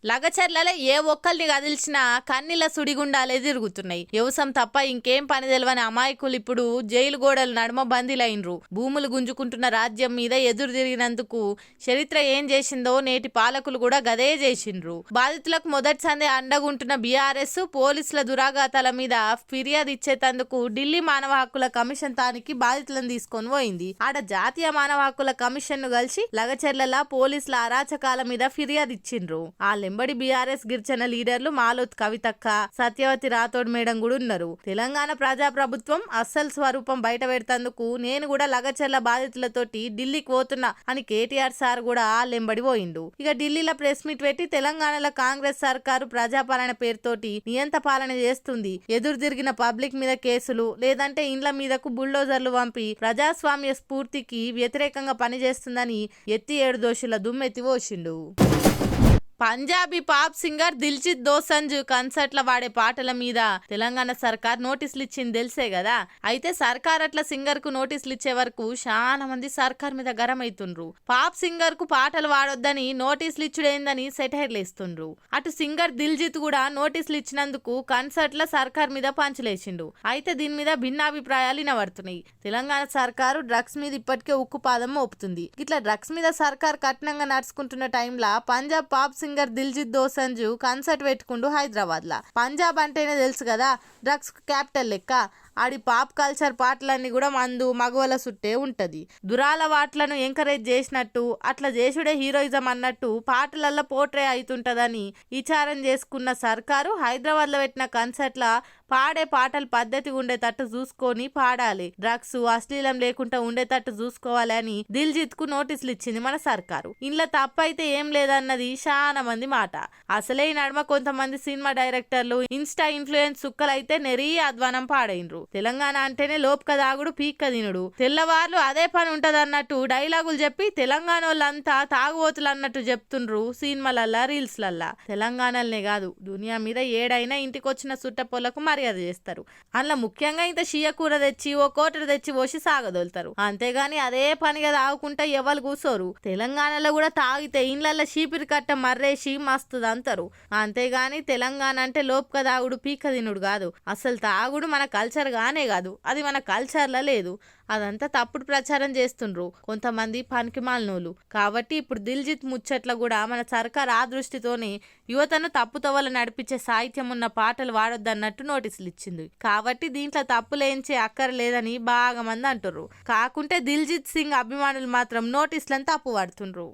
లగచర్లలో ఏ ఒక్కల్ని కదిల్చినా కన్నీల సుడిగుండాలే తిరుగుతున్నాయి. వ్యవసాయం తప్ప ఇంకేం పని తెలవని అమాయకులు ఇప్పుడు జైలు గోడలు నడుమ బందీలైనరు. భూములు గుంజుకుంటున్న రాజ్యం మీద ఎదురు తిరిగినందుకు చరిత్ర ఏం చేసిందో నేటి పాలకులు కూడా గదే చేసిండ్రు. బాధితులకు మొదటి సందే అండగుంటున్న బీఆర్ఎస్ పోలీసుల దురాఘాతాల మీద ఫిర్యాదు ఇచ్చేందుకు ఢిల్లీ మానవ హక్కుల కమిషన్ తానికి బాధితులను తీసుకొని పోయింది. ఆడ జాతీయ మానవ హక్కుల కమిషన్ ను కలిసి లగచర్ల పోలీసుల అరాచకాల మీద ఫిర్యాదు ఇచ్చిండ్రు. వెంబడి బీఆర్ఎస్ గిరిజన లీడర్లు మాలోత్ కవితక్క, సత్యవతి రాథోడ్ మేడం కూడా ఉన్నారు. తెలంగాణ ప్రజాప్రభుత్వం అస్సలు స్వరూపం బయట పెడతందుకు నేను కూడా లగచర్ల బాధితులతోటి ఢిల్లీకి పోతున్నా అని కేటీఆర్ సార్ కూడా వెంబడి పోయిండు. ఇక ఢిల్లీలో ప్రెస్ మీట్ పెట్టి తెలంగాణలో కాంగ్రెస్ సర్కారు ప్రజాపాలన పేరుతోటి నియంత పాలన చేస్తుంది, ఎదురు తిరిగిన పబ్లిక్ మీద కేసులు లేదంటే ఇండ్ల మీదకు బుల్డోజర్లు పంపి ప్రజాస్వామ్య స్ఫూర్తికి వ్యతిరేకంగా పనిచేస్తుందని ఎత్తి 7 దోషుల దుమ్మెత్తి పోసిండు. పంజాబీ పాప్ సింగర్ దిల్జిత్ దోసంజ్ కన్సర్ట్ల వాడే పాటల మీద తెలంగాణ సర్కార్ నోటీసులు ఇచ్చింది తెలిసే కదా. అయితే సర్కార్ అట్లా సింగర్ కు నోటీసులు ఇచ్చే వరకు చాలా మంది సర్కార్ మీద గరం అవుతుండ్రు. పాప్ సింగర్ కు పాటలు వాడొద్దని నోటీసులు ఇచ్చుడేందని సెటైర్లు ఇస్తుండ్రు. అటు సింగర్ దిల్జిత్ కూడా నోటీసులు ఇచ్చినందుకు కన్సర్ట్ల సర్కార్ మీద పంచులేసిండు. అయితే దీని మీద భిన్నాభిప్రాయాలు వినబడుతున్నాయి. తెలంగాణ సర్కారు డ్రగ్స్ మీద ఇప్పటికే ఉక్కుపాదం మోపుతుంది. ఇట్లా డ్రగ్స్ మీద సర్కార్ కఠినంగా నడుచుకుంటున్న టైంలో Punjab pop singer Diljit Dosanjh concert పెట్టుకుంటూ హైదరాబాద్ లా. పంజాబ్ అంటేనే తెలుసు కదా డ్రగ్స్ క్యాపిటల్ లెక్క. ఆడి పాప్ కల్చర్ పాటలన్నీ కూడా మందు మగవల సుట్టే ఉంటది. దురాల వాట్లను ఎంకరేజ్ చేసినట్టు అట్లా చేసుడే హీరోయిజం అన్నట్టు పాటలల్లో పోట్రే అవుతుంటదని విచారం చేసుకున్న సర్కారు హైదరాబాద్ లో పెట్టిన కన్సర్ట్ల పాడే పాటలు పద్ధతి ఉండేటట్టు చూసుకొని పాడాలి, డ్రగ్స్ అశ్లీలం లేకుండా ఉండేటట్టు చూసుకోవాలి అని దిల్జిత్ కు నోటీసులు ఇచ్చింది మన సర్కారు. ఇంట్లో తప్పైతే ఏం లేదన్నది చాలా మంది మాట. అసలే ఈ నడుమ కొంతమంది సినిమా డైరెక్టర్లు ఇన్స్టా ఇన్ఫ్లుయెన్స్ సుక్కలైతే నెరీ అధ్వానం పాడైనరు. తెలంగాణ అంటేనే లోపుక దాగుడు పీక్క తినుడు, తెల్లవార్లు అదే పని ఉంటది అన్నట్టు డైలాగులు చెప్పి తెలంగాణ వాళ్ళంతా తాగుబోతులు అన్నట్టు చెప్తుండ్రు సినిమాలల్లా రీల్స్లల్లా. తెలంగాణలనే కాదు దునియా మీద ఏడైనా ఇంటికి వచ్చిన సుట్టపొలకు మర్యాద చేస్తారు. అందులో ముఖ్యంగా ఇంత షియ కూర తెచ్చి ఓ కోటరు తెచ్చి పోసి సాగదోలుతారు. అంతేగాని అదే పనిగా తాగుకుంటా ఎవరు కూసోరు. తెలంగాణలో కూడా తాగితే ఇండ్లల్లో చీపిరి కట్ట మర్రేసి మస్తుది అంటారు. అంతేగాని తెలంగాణ అంటే లోపుక దాగుడు పీక్క తినుడు కాదు. అసలు తాగుడు మన కల్చర్ గానే కాదు, అది మన కల్చర్లో లేదు. అదంతా తప్పుడు ప్రచారం చేస్తుండ్రు కొంతమంది పనికిమాలినోళ్ళు. కాబట్టి ఇప్పుడు దిల్జిత్ ముచ్చట్ల కూడా మన సర్కార్ ఆ దృష్టితోనే యువతను తప్పుతోవల నడిపించే సాహిత్యం ఉన్న పాటలు వాడొద్దన్నట్టు నోటీసులు ఇచ్చింది. కాబట్టి దీంట్లో తప్పులేంచే అక్కర్లేదని బాగా మంది అంటుర్రు. కాకుంటే దిల్జిత్ సింగ్ అభిమానులు మాత్రం నోటీసులను తప్పు పడుతుండ్రు.